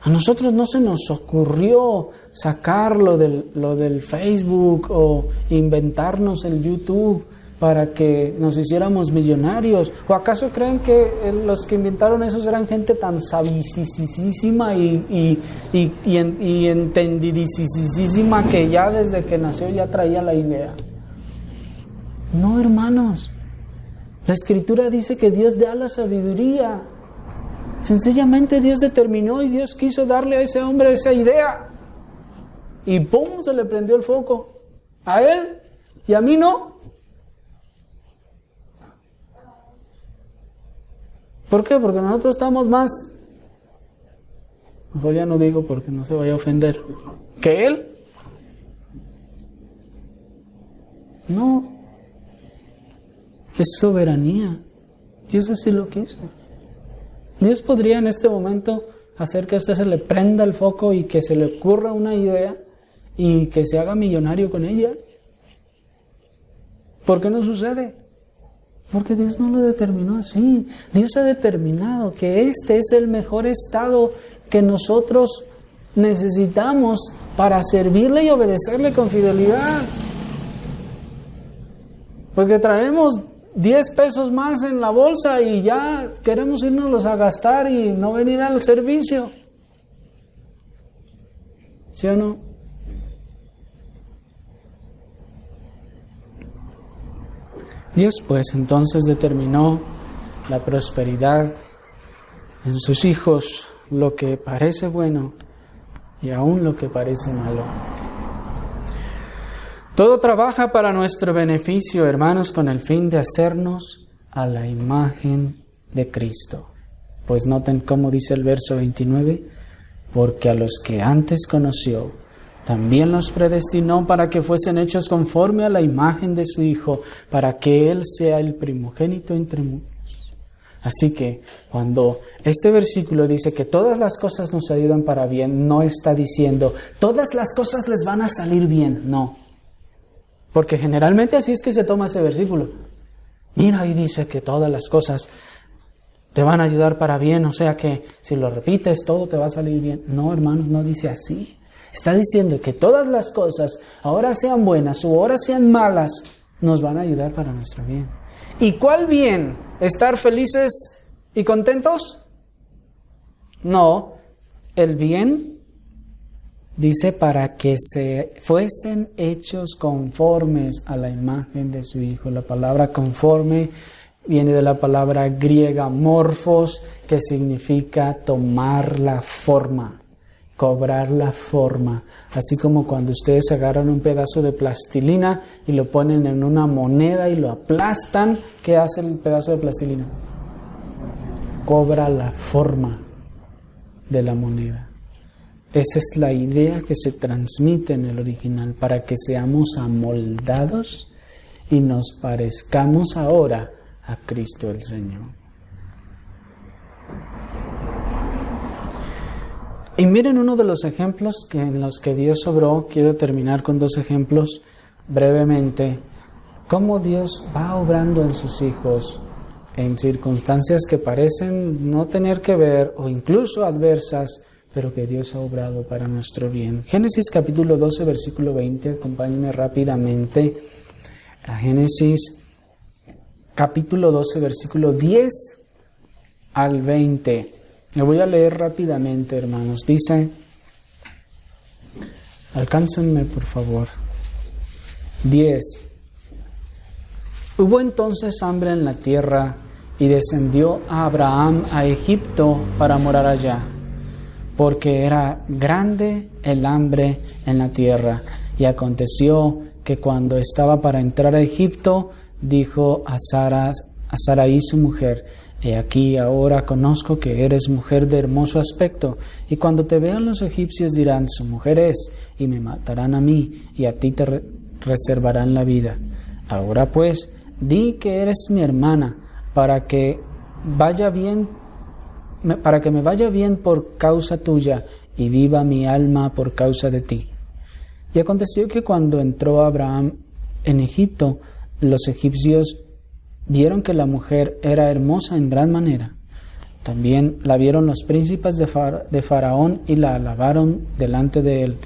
S1: A nosotros no se nos ocurrió sacar lo del Facebook o inventarnos el YouTube para que nos hiciéramos millonarios. ¿O acaso creen que los que inventaron eso eran gente tan sabicisísima y entendidísima que ya desde que nació ya traía la idea? No, hermanos. La Escritura dice que Dios da la sabiduría Sencillamente Dios determinó y Dios quiso darle a ese hombre esa idea. Y ¡pum! Se le prendió el foco. A él y a mí no. ¿Por qué? Porque nosotros estamos más, mejor ya no digo porque no se vaya a ofender, que él. No. Es soberanía. Dios así lo quiso. Dios podría en este momento hacer que a usted se le prenda el foco y que se le ocurra una idea y que se haga millonario con ella. ¿Por qué no sucede? Porque Dios no lo determinó así. Dios ha determinado que este es el mejor estado que nosotros necesitamos para servirle y obedecerle con fidelidad. Porque traemos 10 pesos más en la bolsa y ya queremos irnos a gastar y no venir al servicio. ¿Sí o no? Dios pues entonces determinó la prosperidad en sus hijos, lo que parece bueno y aún lo que parece malo. Todo trabaja para nuestro beneficio, hermanos, con el fin de hacernos a la imagen de Cristo. Pues noten cómo dice el verso 29, porque a los que antes conoció, también los predestinó para que fuesen hechos conforme a la imagen de su Hijo, para que Él sea el primogénito entre muchos. Así que cuando este versículo dice que todas las cosas nos ayudan para bien, no está diciendo todas las cosas les van a salir bien, no. Porque generalmente así es que se toma ese versículo. Mira, ahí dice que todas las cosas te van a ayudar para bien, o sea que si lo repites todo te va a salir bien. No, hermanos, no dice así. Está diciendo que todas las cosas, ahora sean buenas o ahora sean malas, nos van a ayudar para nuestro bien. ¿Y cuál bien? ¿Estar felices y contentos? No, el bien dice para que se fuesen hechos conformes a la imagen de su Hijo. La palabra conforme viene de la palabra griega morphos, que significa tomar la forma, cobrar la forma. Así como cuando ustedes agarran un pedazo de plastilina y lo ponen en una moneda y lo aplastan, ¿qué hace el pedazo de plastilina? Cobra la forma de la moneda. Esa es la idea que se transmite en el original, para que seamos amoldados y nos parezcamos ahora a Cristo el Señor. Y miren uno de los ejemplos en los que Dios obró. Quiero terminar con 2 ejemplos brevemente. Cómo Dios va obrando en sus hijos en circunstancias que parecen no tener que ver o incluso adversas, pero que Dios ha obrado para nuestro bien. Génesis capítulo 12, versículo 20, acompáñenme rápidamente a Génesis capítulo 12, versículo 10 al 20. Le voy a leer rápidamente, hermanos. Dice, alcáncenme por favor. 10. Hubo entonces hambre en la tierra y descendió a Abraham a Egipto para morar allá, porque era grande el hambre en la tierra. Y aconteció que cuando estaba para entrar a Egipto, dijo a Sarai su mujer, he aquí ahora conozco que eres mujer de hermoso aspecto, y cuando te vean los egipcios dirán, su mujer es, y me matarán a mí, y a ti te reservarán la vida. Ahora pues, di que eres mi hermana, para que me vaya bien por causa tuya, y viva mi alma por causa de ti. Y aconteció que cuando entró Abraham en Egipto, los egipcios vieron que la mujer era hermosa en gran manera. También la vieron los príncipes de Faraón y la alabaron delante de él.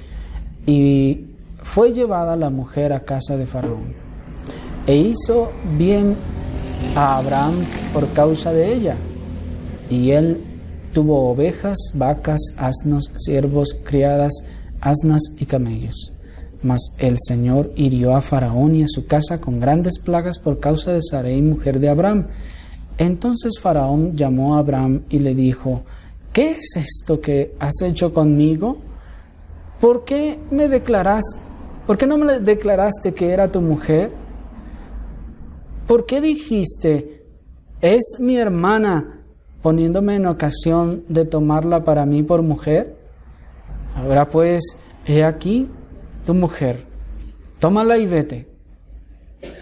S1: Y fue llevada la mujer a casa de Faraón. E hizo bien a Abraham por causa de ella. Y él tuvo ovejas, vacas, asnos, siervos, criadas, asnas y camellos. Mas el Señor hirió a Faraón y a su casa con grandes plagas por causa de Sarai, mujer de Abraham. Entonces Faraón llamó a Abraham y le dijo: ¿qué es esto que has hecho conmigo? ¿Por qué no me declaraste que era tu mujer? ¿Por qué dijiste: es mi hermana, poniéndome en ocasión de tomarla para mí por mujer? Ahora pues, he aquí tu mujer, tómala y vete.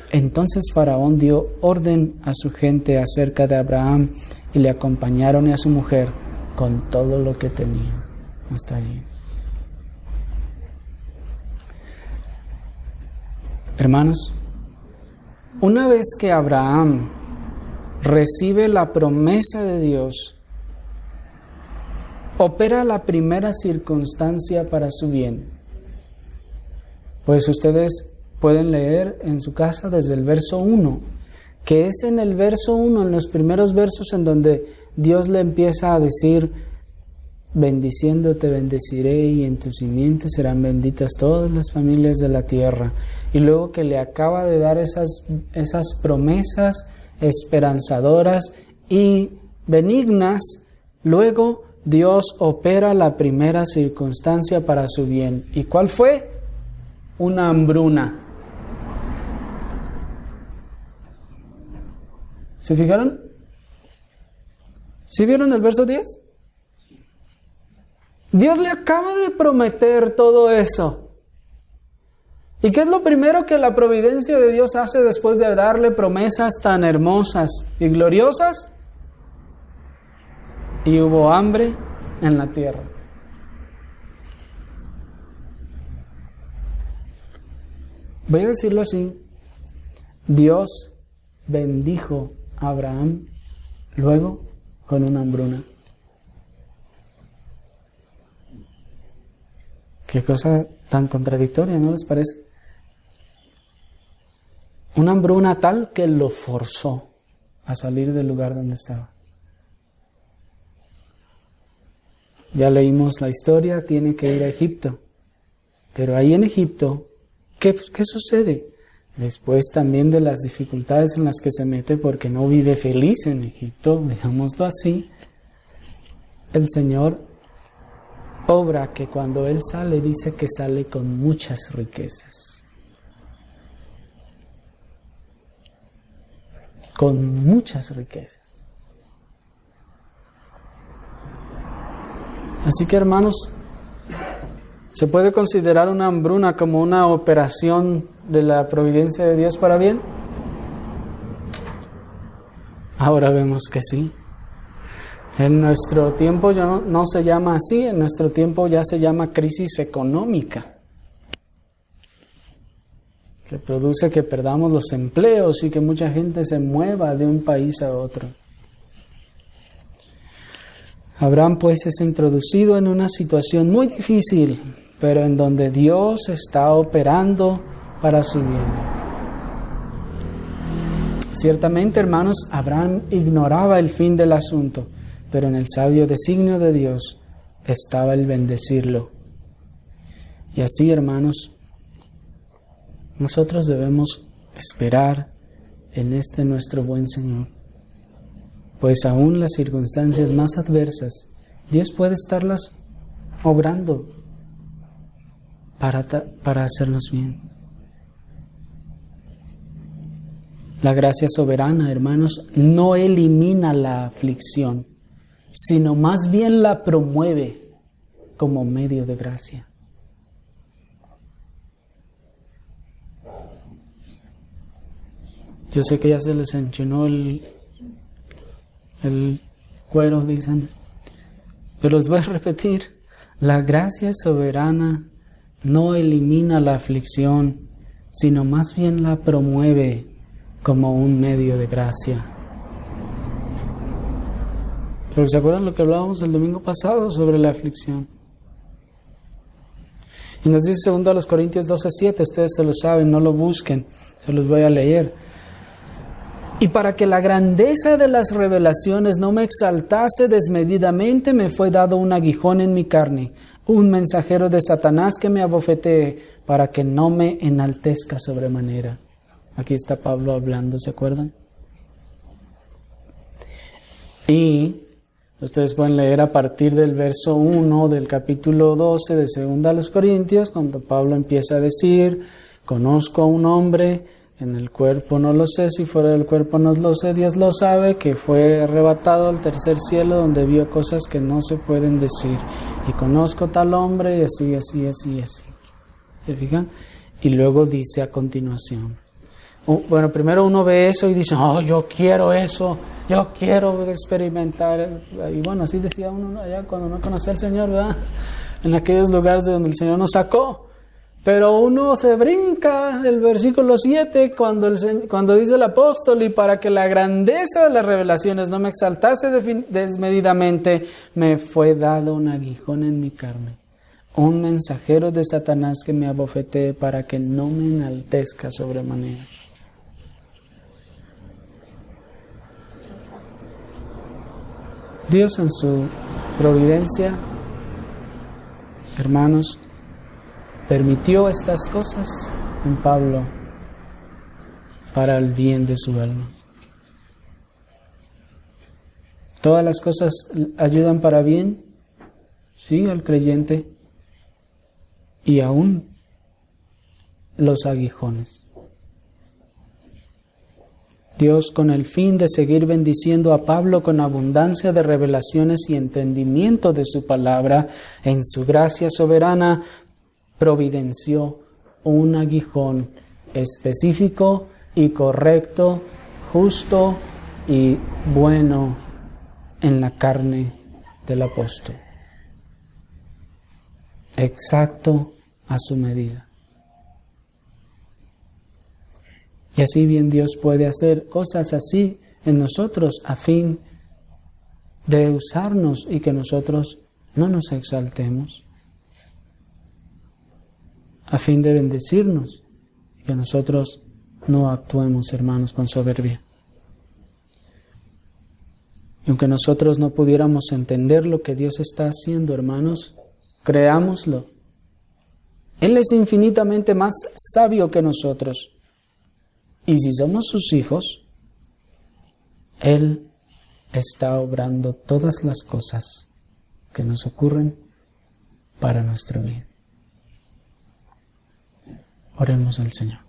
S1: Entonces Faraón dio orden a su gente acerca de Abraham y le acompañaron y a su mujer con todo lo que tenía. Hasta ahí. Hermanos, una vez que Abraham recibe la promesa de Dios, opera la primera circunstancia para su bien. Pues ustedes pueden leer en su casa desde el verso 1, que es en el verso 1, en los primeros versos, en donde Dios le empieza a decir: bendiciéndote bendeciré y en tu simiente serán benditas todas las familias de la tierra. Y luego que le acaba de dar esas promesas esperanzadoras y benignas, luego Dios opera la primera circunstancia para su bien. ¿Y cuál fue? Una hambruna. ¿Se fijaron? ¿Sí vieron el verso 10? Dios le acaba de prometer todo eso. ¿Y qué es lo primero que la providencia de Dios hace después de darle promesas tan hermosas y gloriosas? Y hubo hambre en la tierra. Voy a decirlo así: Dios bendijo a Abraham luego con una hambruna. Qué cosa tan contradictoria, ¿no les parece? Una hambruna tal que lo forzó a salir del lugar donde estaba. Ya leímos la historia, tiene que ir a Egipto. Pero ahí en Egipto, ¿qué sucede? Después también de las dificultades en las que se mete porque no vive feliz en Egipto, digámoslo así, el Señor obra que cuando Él sale, dice que sale con muchas riquezas. Con muchas riquezas. Así que, hermanos, ¿se puede considerar una hambruna como una operación de la providencia de Dios para bien? Ahora vemos que sí. En nuestro tiempo ya no se llama así, en nuestro tiempo ya se llama crisis económica, que produce que perdamos los empleos y que mucha gente se mueva de un país a otro. Abraham pues es introducido en una situación muy difícil, pero en donde Dios está operando para su bien. Ciertamente, hermanos, Abraham ignoraba el fin del asunto, pero en el sabio designio de Dios estaba el bendecirlo. Y así, hermanos, nosotros debemos esperar en este nuestro buen Señor, pues aún las circunstancias más adversas, Dios puede estarlas obrando para hacernos bien. La gracia soberana, hermanos, no elimina la aflicción, sino más bien la promueve como medio de gracia. Yo sé que ya se les enchinó el cuero, dicen, pero les voy a repetir: la gracia soberana no elimina la aflicción, sino más bien la promueve como un medio de gracia. Pero ¿se acuerdan lo que hablábamos el domingo pasado sobre la aflicción? Y nos dice 2 Corintios 12:7, ustedes se lo saben, no lo busquen, se los voy a leer. Y para que la grandeza de las revelaciones no me exaltase desmedidamente, me fue dado un aguijón en mi carne, un mensajero de Satanás que me abofetee, para que no me enaltezca sobremanera. Aquí está Pablo hablando, ¿se acuerdan? Y ustedes pueden leer a partir del verso 1 del capítulo 12 de 2 a los Corintios, cuando Pablo empieza a decir: conozco a un hombre, en el cuerpo no lo sé, si fuera del cuerpo no lo sé, Dios lo sabe, que fue arrebatado al tercer cielo, donde vio cosas que no se pueden decir. Y conozco tal hombre, y así, así, así, así. ¿Se fijan? Y luego dice a continuación. Bueno, primero uno ve eso y dice: oh, yo quiero eso, yo quiero experimentar. Y bueno, así decía uno allá cuando no conocía al Señor, ¿verdad? En aquellos lugares de donde el Señor nos sacó. Pero uno se brinca el versículo 7 cuando dice el apóstol: y para que la grandeza de las revelaciones no me exaltase desmedidamente, me fue dado un aguijón en mi carne, un mensajero de Satanás que me abofetee para que no me enaltezca sobremanera. Dios en su providencia, hermanos, permitió estas cosas en Pablo para el bien de su alma. ¿Todas las cosas ayudan para bien? Sí, al creyente. Y aún los aguijones. Dios, con el fin de seguir bendiciendo a Pablo con abundancia de revelaciones y entendimiento de su palabra, en su gracia soberana, providenció un aguijón específico y correcto, justo y bueno en la carne del apóstol. Exacto a su medida. Y así bien Dios puede hacer cosas así en nosotros a fin de usarnos y que nosotros no nos exaltemos, a fin de bendecirnos y que nosotros no actuemos, hermanos, con soberbia. Y aunque nosotros no pudiéramos entender lo que Dios está haciendo, hermanos, creámoslo. Él es infinitamente más sabio que nosotros. Y si somos sus hijos, Él está obrando todas las cosas que nos ocurren para nuestro bien. Oremos al Señor.